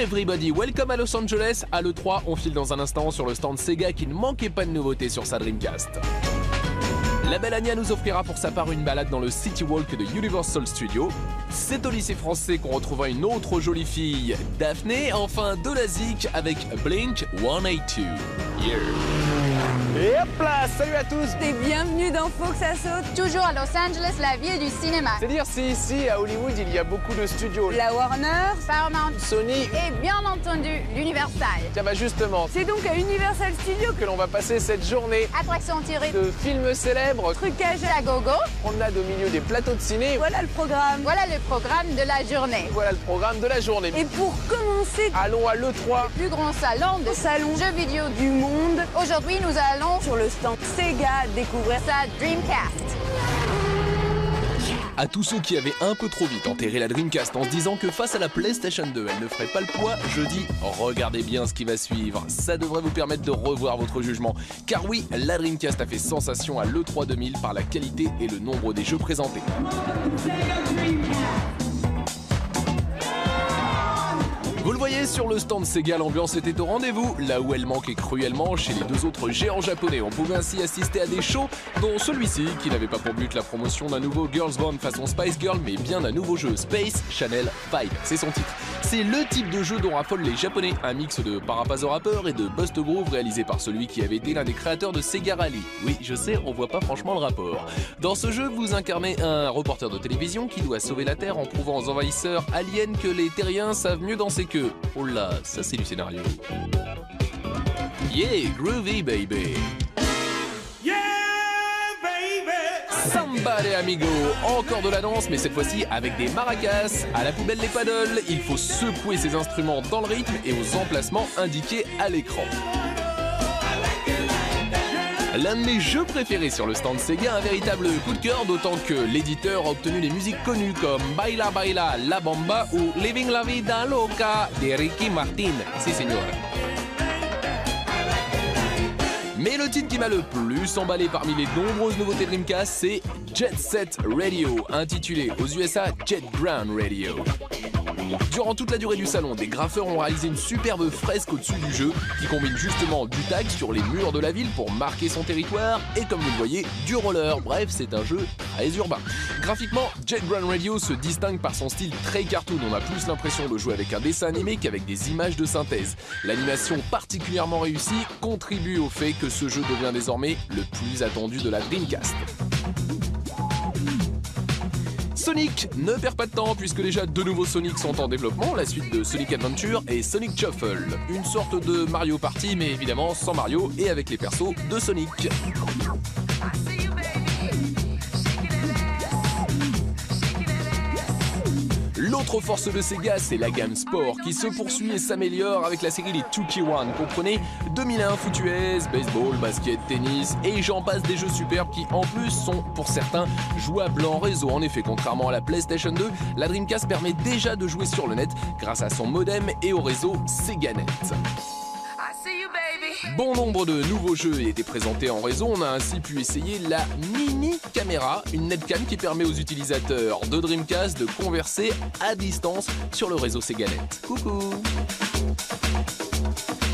everybody, welcome à Los Angeles. À l'E3, on file dans un instant sur le stand Sega qui ne manquait pas de nouveautés sur sa Dreamcast. La belle Anya nous offrira pour sa part une balade dans le City Walk de Universal Studios. C'est au lycée français qu'on retrouvera une autre jolie fille, Daphné. Enfin, de la zik avec Blink 182. Yeah. Et hop là, salut à tous. Et bienvenue dans Faut que ça saute. Toujours à Los Angeles, la ville du cinéma. C'est dire si ici, à Hollywood, il y a beaucoup de studios. La Warner, Paramount, Sony. Et bien entendu, l'Universal. Tiens bah justement, c'est donc à Universal Studios que l'on va passer cette journée Attraction tirée de films célèbres, trucage à gogo. promenade au milieu des plateaux de ciné. Voilà le programme. Voilà le programme de la journée. Voilà le programme de la journée. Et pour commencer, allons à l'E3. Le plus grand salon de salon jeux vidéo du monde. Aujourd'hui, nous allons sur le stand Sega découvrir sa Dreamcast. À tous ceux qui avaient un peu trop vite enterré la Dreamcast en se disant que face à la PlayStation 2, elle ne ferait pas le poids, je dis regardez bien ce qui va suivre. Ça devrait vous permettre de revoir votre jugement. Car oui, la Dreamcast a fait sensation à l'E3 2000 par la qualité et le nombre des jeux présentés. Vous le voyez sur le stand Sega, l'ambiance était au rendez-vous, là où elle manquait cruellement chez les deux autres géants japonais. On pouvait ainsi assister à des shows, dont celui-ci, qui n'avait pas pour but la promotion d'un nouveau Girls Band façon Spice Girl, mais bien d'un nouveau jeu, Space Channel 5, c'est son titre. C'est le type de jeu dont raffolent les Japonais, un mix de Parappa the Rapper et de Bust Groove réalisé par celui qui avait été l'un des créateurs de Sega Rally. Oui, je sais, on voit pas franchement le rapport. Dans ce jeu, vous incarnez un reporter de télévision qui doit sauver la Terre en prouvant aux envahisseurs aliens que les terriens savent mieux danser qu'eux. Oh là, ça c'est du scénario. Yeah, groovy baby. Yeah, baby. Samba les amigos, encore de la danse, mais cette fois-ci avec des maracas. À la poubelle les paddles, il faut secouer ses instruments dans le rythme et aux emplacements indiqués à l'écran. L'un de mes jeux préférés sur le stand Sega, un véritable coup de cœur, d'autant que l'éditeur a obtenu des musiques connues comme Baila Baila La Bamba ou Living la Vida Loca de Ricky Martin. Si, señor. Mais le titre qui m'a le plus emballé parmi les nombreuses nouveautés Dreamcast, c'est Jet Set Radio, intitulé aux USA Jet Ground Radio. Durant toute la durée du salon, des graffeurs ont réalisé une superbe fresque au-dessus du jeu qui combine justement du tag sur les murs de la ville pour marquer son territoire et comme vous le voyez, du roller. Bref, c'est un jeu très urbain. Graphiquement, Jet Ground Radio se distingue par son style très cartoon. On a plus l'impression de jouer avec un dessin animé qu'avec des images de synthèse. L'animation particulièrement réussie contribue au fait que ce jeu devient désormais le plus attendu de la Dreamcast. Sonic ne perd pas de temps puisque déjà deux nouveaux Sonic sont en développement, la suite de Sonic Adventure et Sonic Shuffle. Une sorte de Mario Party mais évidemment sans Mario et avec les persos de Sonic. L'autre force de Sega, c'est la gamme Sport qui se poursuit et s'améliore avec la série les 2K1. Comprenez 2001 foot US, baseball, basket, tennis et j'en passe des jeux superbes qui en plus sont pour certains jouables en réseau. En effet, contrairement à la PlayStation 2, la Dreamcast permet déjà de jouer sur le net grâce à son modem et au réseau SegaNet. Bon nombre de nouveaux jeux étaient présentés en réseau, on a ainsi pu essayer la Mini Camera, une netcam qui permet aux utilisateurs de Dreamcast de converser à distance sur le réseau SegaNet. Coucou!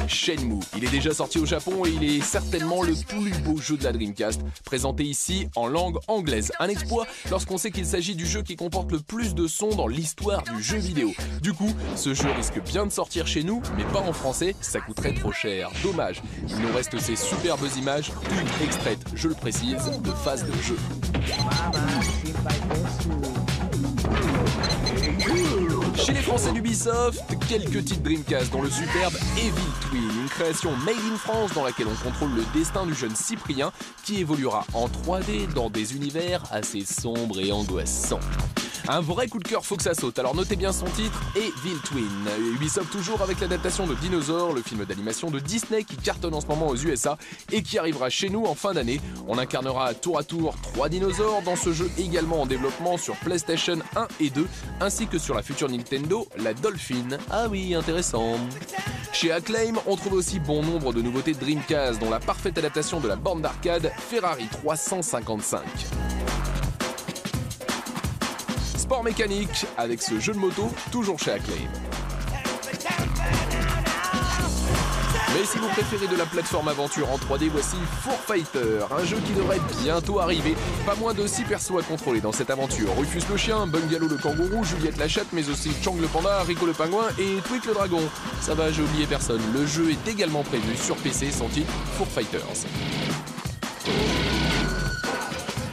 Shenmue, il est déjà sorti au Japon et il est certainement le plus beau jeu de la Dreamcast, présenté ici en langue anglaise. Un exploit lorsqu'on sait qu'il s'agit du jeu qui comporte le plus de sons dans l'histoire du jeu vidéo. Du coup, ce jeu risque bien de sortir chez nous, mais pas en français, ça coûterait trop cher. Dommage, il nous reste ces superbes images, toutes extraites, je le précise, de phases de jeu. Chez les Français d'Ubisoft, quelques titres Dreamcast dont le superbe Evil Twin, une création made in France dans laquelle on contrôle le destin du jeune Cyprien qui évoluera en 3D dans des univers assez sombres et angoissants. Un vrai coup de cœur, faut que ça saute, alors notez bien son titre, Evil Twin. Ubisoft toujours avec l'adaptation de Dinosaur, le film d'animation de Disney qui cartonne en ce moment aux USA et qui arrivera chez nous en fin d'année. On incarnera tour à tour 3 dinosaures dans ce jeu également en développement sur PlayStation 1 et 2, ainsi que sur la future Nintendo, la Dolphin. Ah oui, intéressant. Chez Acclaim, on trouve aussi bon nombre de nouveautés Dreamcast, dont la parfaite adaptation de la borne d'arcade Ferrari 355. Sport mécanique avec ce jeu de moto toujours chez Acclaim. Et si vous préférez de la plateforme aventure en 3D, voici Foo Fighter, un jeu qui devrait bientôt arriver. Pas moins de 6 persos à contrôler dans cette aventure. Rufus le chien, Bungalow le kangourou, Juliette la chatte, mais aussi Chang le panda, Rico le pingouin et Twig le dragon. Ça va, j'ai oublié personne. Le jeu est également prévu sur PC, son titre Foo Fighters.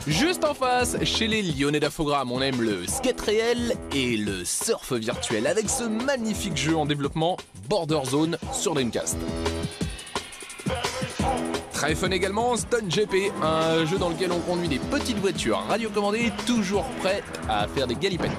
Juste en face, chez les Lyonnais d'Infogrames, on aime le skate réel et le surf virtuel avec ce magnifique jeu en développement Border Zone sur Dreamcast. Très fun également, Stunt GP, un jeu dans lequel on conduit des petites voitures radiocommandées toujours prêtes à faire des galipettes.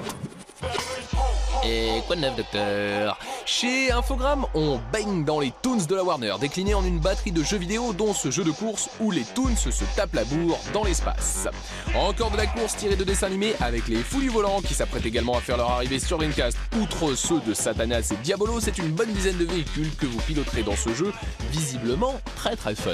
Et quoi de neuf, docteur? Chez Infogrames, on baigne dans les Toons de la Warner, déclinés en une batterie de jeux vidéo dont ce jeu de course où les Toons se tapent la bourre dans l'espace. Encore de la course tirée de dessins animés avec les Fous du Volant qui s'apprêtent également à faire leur arrivée sur Dreamcast. Outre ceux de Satanas et Diabolo, c'est une bonne dizaine de véhicules que vous piloterez dans ce jeu, visiblement très fun.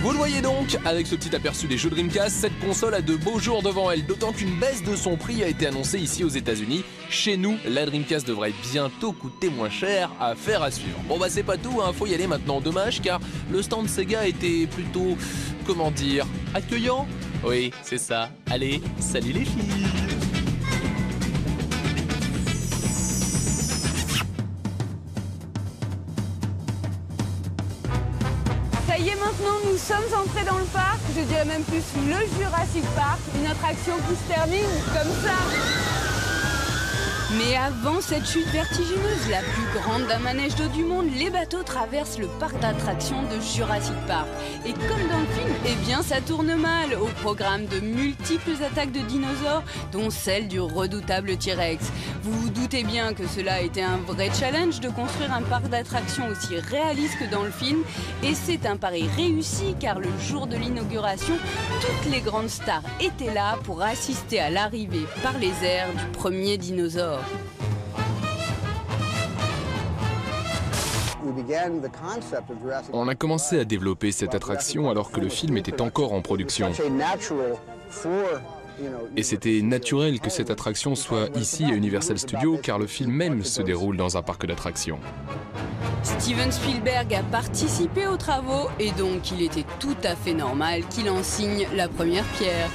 Vous le voyez donc, avec ce petit aperçu des jeux Dreamcast, cette console a de beaux jours devant elle, d'autant qu'une baisse de son prix a été annoncée ici aux États-Unis. Chez nous, la Dreamcast devrait bientôt coûter moins cher, affaire à suivre. Bon bah c'est pas tout, hein, faut y aller maintenant, dommage car le stand Sega était plutôt, comment dire, accueillant. Oui, c'est ça. Allez, salut les filles. Ça y est, maintenant nous sommes entrés dans le parc, je dirais même plus le Jurassic Park, une attraction qui se termine comme ça. Mais avant cette chute vertigineuse, la plus grande d'un manège d'eau du monde, les bateaux traversent le parc d'attractions de Jurassic Park. Et comme dans le film, eh bien ça tourne mal. Au programme de multiples attaques de dinosaures, dont celle du redoutable T-Rex. Vous vous doutez bien que cela a été un vrai challenge de construire un parc d'attractions aussi réaliste que dans le film. Et c'est un pari réussi car le jour de l'inauguration, toutes les grandes stars étaient là pour assister à l'arrivée par les airs du premier dinosaure. On a commencé à développer cette attraction alors que le film était encore en production. Et c'était naturel que cette attraction soit ici à Universal Studios car le film même se déroule dans un parc d'attractions. Steven Spielberg a participé aux travaux et donc il était tout à fait normal qu'il en signe la première pierre.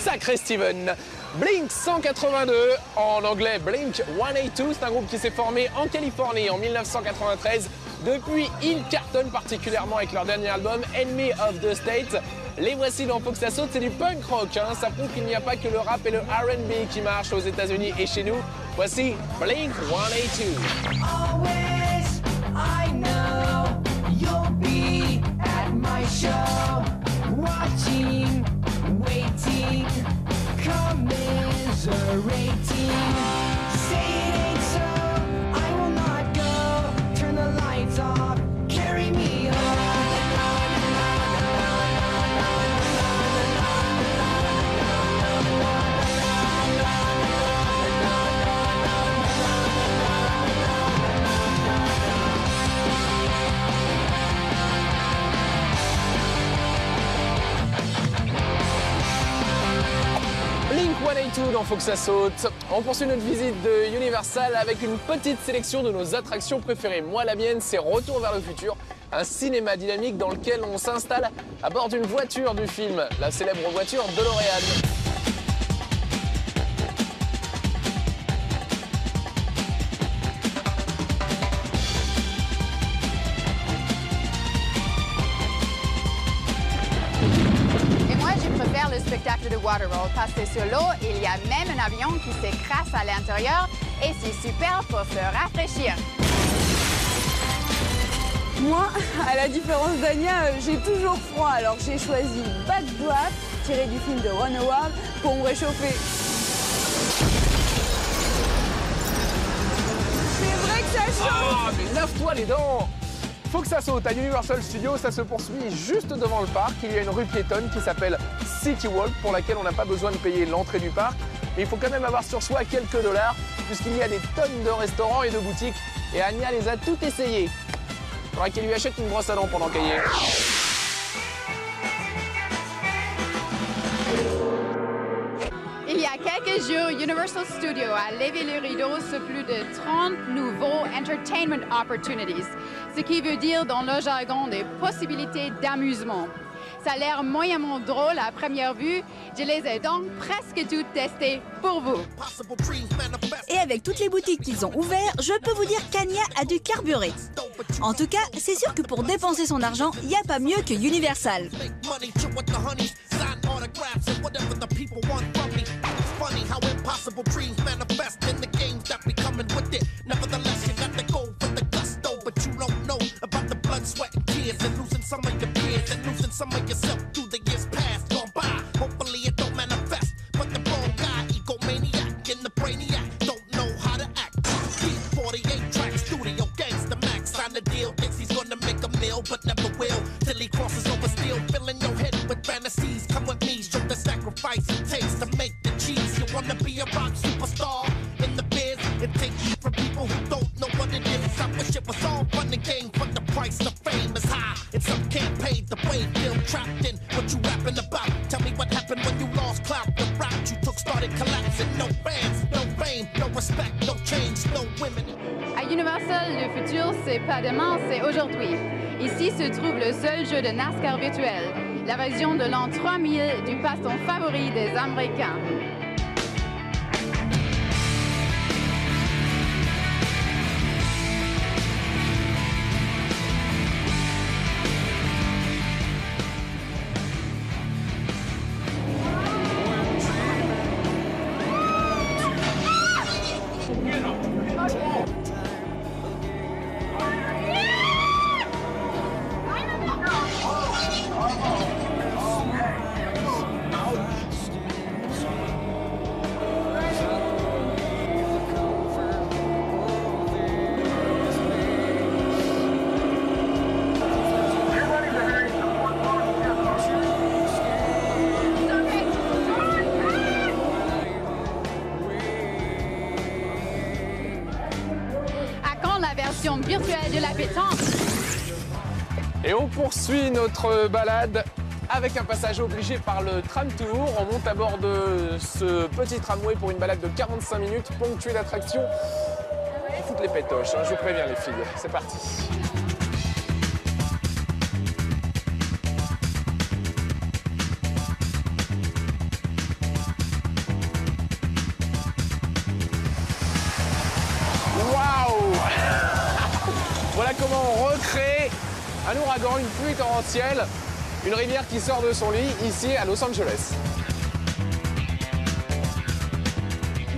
Sacré Steven! Blink 182, en anglais Blink 182, c'est un groupe qui s'est formé en Californie en 1993. Depuis, ils cartonnent particulièrement avec leur dernier album Enemy of the State. Les voici dans Faut que ça saute, c'est du punk rock, hein. Ça prouve qu'il n'y a pas que le rap et le R&B qui marchent aux États-Unis et chez nous. Voici Blink 182. Always, I know you'll be at my show, watching, waiting, commiserating. Say it ain't so, I will not go. Turn the lights off, carry me home. Blink 182 dans Faut que ça saute. On poursuit notre visite de Universal avec une petite sélection de nos attractions préférées. Moi, la mienne, c'est Retour vers le futur, un cinéma dynamique dans lequel on s'installe à bord d'une voiture du film, la célèbre voiture DeLorean. Et moi, je préfère le spectacle de Waterworld parce que sur l'eau, il y a même un avion qui s'écrase à l'intérieur et c'est super pour se rafraîchir. Moi, à la différence d'Anya, j'ai toujours froid, alors j'ai choisi Bad Draft, tiré du film de Ron Howard, pour me réchauffer. C'est vrai que ça chauffe! Ah, mais lave-toi les dents! Faut que ça saute à Universal Studios, ça se poursuit juste devant le parc. Il y a une rue piétonne qui s'appelle City Walk pour laquelle on n'a pas besoin de payer l'entrée du parc. Mais il faut quand même avoir sur soi quelques dollars puisqu'il y a des tonnes de restaurants et de boutiques. Et Anya les a toutes essayées. Il faudra qu'elle lui achète une brosse à dents pendant qu'elle y est. Il y a quelques jours, Universal Studios a levé le rideau sur plus de 30 nouveaux entertainment opportunities, ce qui veut dire dans le jargon des possibilités d'amusement. Ça a l'air moyennement drôle à première vue, je les ai donc presque toutes testées pour vous. Et avec toutes les boutiques qu'ils ont ouvertes, je peux vous dire qu'Anya a dû carburer. En tout cas, c'est sûr que pour dépenser son argent, il n'y a pas mieux que Universal. Some of yourself through the years past gone by. Hopefully it don't manifest. But the wrong guy, egomaniac in the brainiac, don't know how to act. Beat 48 tracks, studio gangsta max. Sign the deal, thinks he's gonna make a meal, but never will. Till he crosses over steel, filling your head with fantasies. Come with me, show the sacrifice it takes to make the cheese. You wanna be a rock superstar in the biz? It takes from people who don't know what it is. I wish it was all fun and game, but the price of fame is high. And some can't pay the way. Feel trapped in what you rapping about. Tell me what happened when you lost clout. The route you took started collapsing. No fans, no fame, no respect, no change, no women. À Universal, le futur, c'est pas demain, c'est aujourd'hui. Ici se trouve le seul jeu de NASCAR virtuel, la version de l'an 3000 du passe-temps favori des Américains. Virtuelle de la pétanque. Et on poursuit notre balade avec un passage obligé par le tram tour. On monte à bord de ce petit tramway pour une balade de 45 minutes ponctuée d'attractions qui foutent les pétoches, hein, je vous préviens les filles. C'est parti. Voilà comment on recrée un ouragan, une pluie torrentielle, une rivière qui sort de son lit ici à Los Angeles.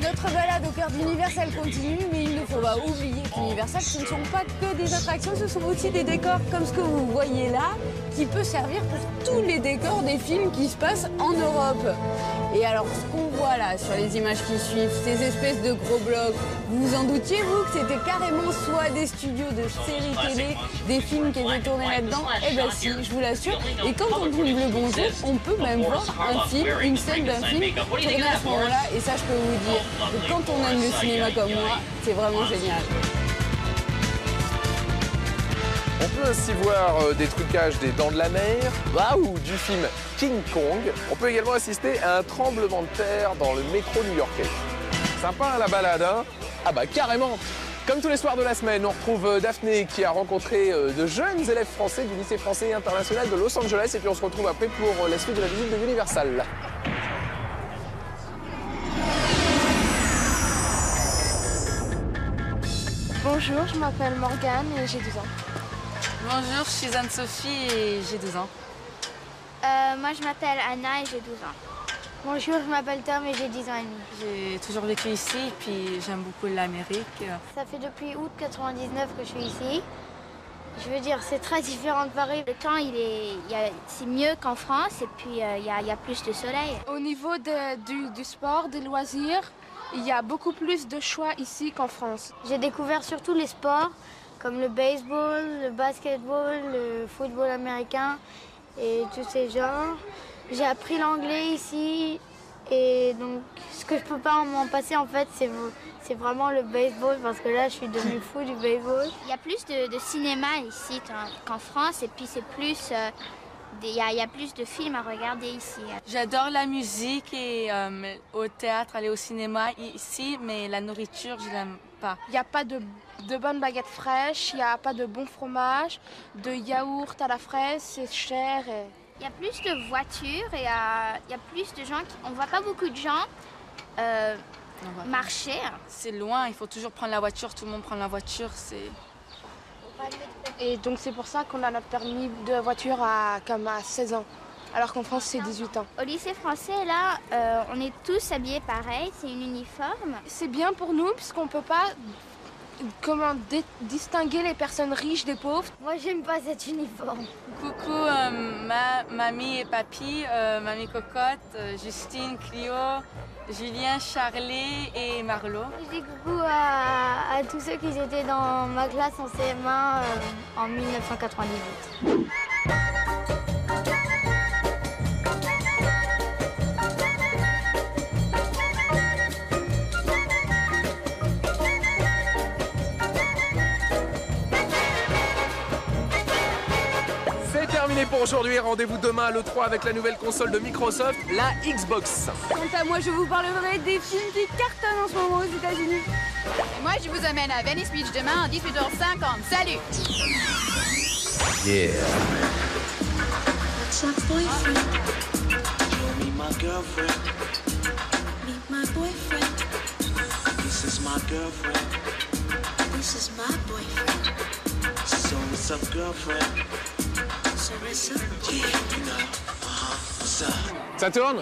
Notre balade au cœur d'Universal continue, mais il ne faut pas oublier qu'Universal, ce ne sont pas que des attractions, ce sont aussi des décors comme ce que vous voyez là, qui peut servir pour tous les décors des films qui se passent en Europe. Et alors, ce qu'on voit là sur les images qui suivent, ces espèces de gros blocs, vous vous en doutiez, vous, que c'était carrément soit des studios de séries télé, des films qui étaient tournés là-dedans? Eh bien si, je vous l'assure. Et quand on trouve le bon jeu, on peut même voir un film, une scène d'un film tourné à ce moment-là. Et ça, je peux vous dire que quand on aime le cinéma comme moi, c'est vraiment génial. On peut ainsi voir des trucages des Dents de la Mer, ou du film King Kong. On peut également assister à un tremblement de terre dans le métro new-yorkais. Sympa hein, la balade, hein? Ah bah carrément. Comme tous les soirs de la semaine, on retrouve Daphné qui a rencontré de jeunes élèves français du lycée français international de Los Angeles. Et puis on se retrouve après pour la suite de la visite de Universal. Bonjour, je m'appelle Morgane et j'ai 12 ans. Bonjour, je suis Anne-Sophie et j'ai 12 ans. Moi, je m'appelle Anna et j'ai 12 ans. Bonjour, je m'appelle Tom et j'ai 10 ans et demi. J'ai toujours vécu ici et puis j'aime beaucoup l'Amérique. Ça fait depuis août 99 que je suis ici. Je veux dire, c'est très différent de Paris. Le temps, c'est mieux qu'en France et puis il y a plus de soleil. Au niveau du sport, des loisirs, il y a beaucoup plus de choix ici qu'en France. J'ai découvert surtout les sports comme le baseball, le basketball, le football américain et tous ces genres. J'ai appris l'anglais ici et donc ce que je peux pas m'en passer en fait c'est vraiment le baseball parce que là je suis devenue fou du baseball. Il y a plus de cinéma ici qu'en France et puis c'est plus il y a plus de films à regarder ici. J'adore la musique et au théâtre, aller au cinéma ici, mais la nourriture, je l'aime pas. Il n'y a pas de bonnes baguettes fraîches, il n'y a pas de bon fromage, de yaourt à la fraise, c'est cher. Il y a plus de voitures et il y a plus de gens. On ne voit pas beaucoup de gens marcher. C'est loin, il faut toujours prendre la voiture, tout le monde prend la voiture. Et donc c'est pour ça qu'on a notre permis de voiture comme à 16 ans, alors qu'en France c'est 18 ans. Au lycée français, là, on est tous habillés pareil, c'est une uniforme. C'est bien pour nous puisqu'on ne peut pas distinguer les personnes riches des pauvres. Moi, j'aime pas cet uniforme. Coucou mamie et papy, mamie Cocotte, Justine, Clio, Julien, Charlie et Marlo. Je dis coucou à tous ceux qui étaient dans ma classe en CM1 en 1998. C'est terminé pour aujourd'hui. Rendez-vous demain à l'E3 avec la nouvelle console de Microsoft, la Xbox. Quant à moi, je vous parlerai des films qui cartonnent en ce moment aux États-Unis. Et moi, je vous amène à Venice Beach demain à 18h50. Salut! Yeah. That's my boyfriend. Meet my girlfriend. Meet my boyfriend. This is my girlfriend. This is my boyfriend. So what's up, girlfriend? So what's up? Yeah, you know. What's up? Ça tourne?